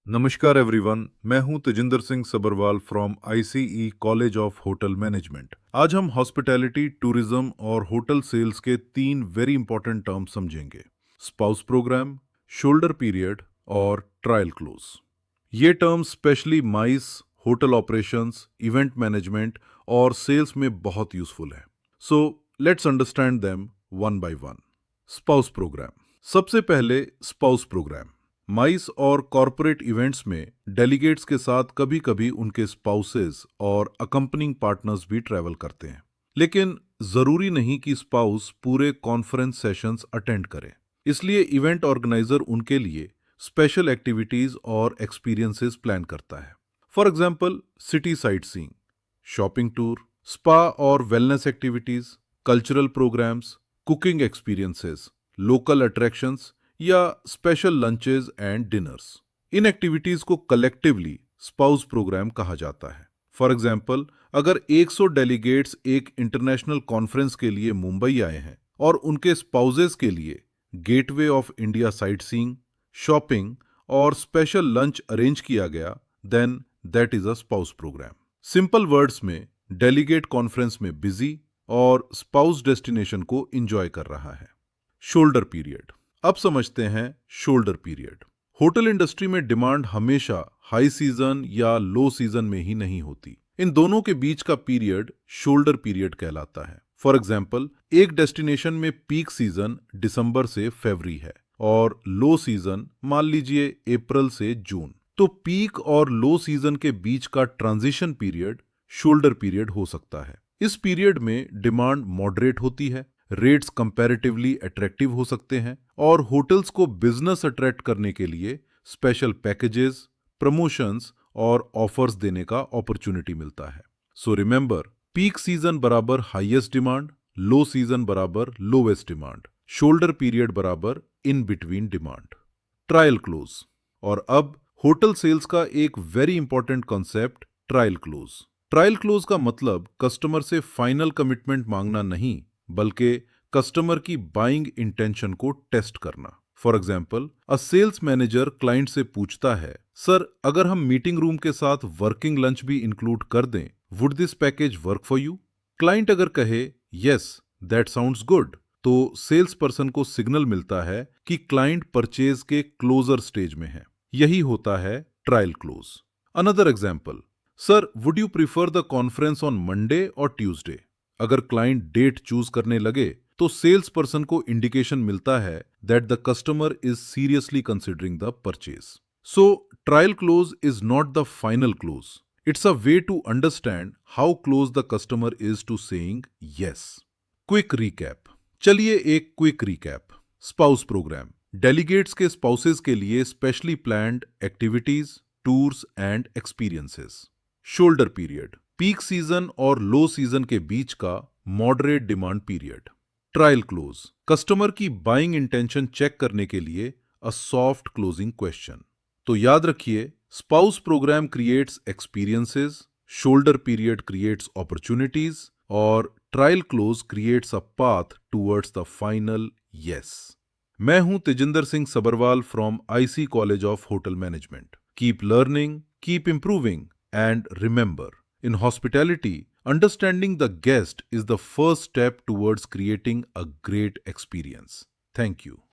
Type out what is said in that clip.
नमस्कार एवरीवन, मैं हूं Tejinder Singh Sabharwal from ICE college of hotel management. आज हम हॉस्पिटैलिटी, टूरिज्म और होटल सेल्स के 3 वेरी इंपॉर्टेंट टर्म समझेंगे: स्पाउस प्रोग्राम, शोल्डर पीरियड और ट्रायल क्लोज। ये terms specially MICE, hotel operations, event management और सेल्स में बहुत यूजफुल है। So let's understand them one by one. Spouse programme. सबसे पहले स्पाउस प्रोग्राम। माइस और कॉरपोरेट इवेंट्स में डेलीगेट्स के साथ कभी कभी उनके स्पाउसेस और अकम्पनिंग पार्टनर्स भी ट्रैवल करते हैं। लेकिन जरूरी नहीं कि स्पाउस पूरे कॉन्फ्रेंस सेशंस अटेंड करे। इसलिए इवेंट ऑर्गेनाइजर उनके लिए स्पेशल एक्टिविटीज और एक्सपीरियंसेस प्लान करता है। For example, city sightseeing, shopping tour, spa और wellness activities, cultural programmes, cooking experiences, local attractions या स्पेशल लंचेस एंड डिनर्स। इन एक्टिविटीज को कलेक्टिवली स्पाउस प्रोग्राम कहा जाता है। फॉर एग्जाम्पल, अगर 100 डेलीगेट्स एक इंटरनेशनल कॉन्फ्रेंस के लिए मुंबई आए हैं और उनके स्पाउसेस के लिए Gateway of India sightseeing, shopping और स्पेशल लंच अरेंज किया गया, then that is a spouse programme. Simple words में, डेलीगेट कॉन्फ्रेंस में बिजी और स्पाउस डेस्टिनेशन को एंजॉय कर रहा है। Shoulder period. अब समझते हैं शोल्डर पीरियड। होटल इंडस्ट्री में डिमांड हमेशा हाई सीजन या लो सीजन में ही नहीं होती। इन दोनों के बीच का पीरियड शोल्डर पीरियड कहलाता है। फॉर एग्जाम्पल, एक डेस्टिनेशन में पीक सीजन दिसंबर से फरवरी है और लो सीजन मान लीजिए अप्रैल से जून। तो पीक और लो सीजन के बीच का ट्रांजिशन पीरियड शोल्डर पीरियड हो सकता है। इस पीरियड में डिमांड मॉडरेट होती है, रेट्स कंपैरेटिवली अट्रैक्टिव हो सकते हैं और होटल्स को बिजनेस अट्रैक्ट करने के लिए स्पेशल पैकेजेस, प्रमोशंस और ऑफर्स देने का अपॉर्चुनिटी मिलता है। सो रिमेंबर, पीक सीजन बराबर हाईएस्ट डिमांड, लो सीजन बराबर लोवेस्ट डिमांड, शोल्डर पीरियड बराबर in between demand. Trial close. और अब होटल सेल्स का एक very important concept, trial close. Trial close का मतलब कस्टमर से फाइनल कमिटमेंट मांगना नहीं, बल्कि कस्टमर की बाइंग इंटेंशन को टेस्ट करना। For example, a sales manager client से पूछता है, सर, अगर हम मीटिंग रूम के साथ वर्किंग लंच भी इंक्लूड कर दें, would this package work for you? Client अगर कहे यस, दैट साउंड्स गुड, तो सेल्स पर्सन को सिग्नल मिलता है कि क्लाइंट परचेज के क्लोजर स्टेज में है। यही होता है trial close. Another example, sir, would you prefer the conference on Monday और ट्यूसडे? अगर क्लाइंट डेट चूज करने लगे तो सेल्स पर्सन को इंडिकेशन मिलता है that the customer is seriously considering the purchase. So trial close is not the final close, it's a way to understand how close the customer is to saying yes. Quick recap. चलिए एक quick recap. Spouse programme, delegates के spouses के लिए specially planned activities, tours and experiences. Shoulder period, peak season और low season के बीच का moderate demand period. Trial close, customer की बाइंग इंटेंशन चेक करने के लिए अ सॉफ्ट क्लोजिंग क्वेश्चन। तो याद रखिए, spouse programme creates experiences, shoulder period creates opportunities और trial close creates a path towards the final yes. मैं हूं Tejinder Singh Sabharwal from IC college of hotel management. Keep learning, keep improving and remember, in hospitality, understanding the guest is the first step towards creating a great experience. Thank you.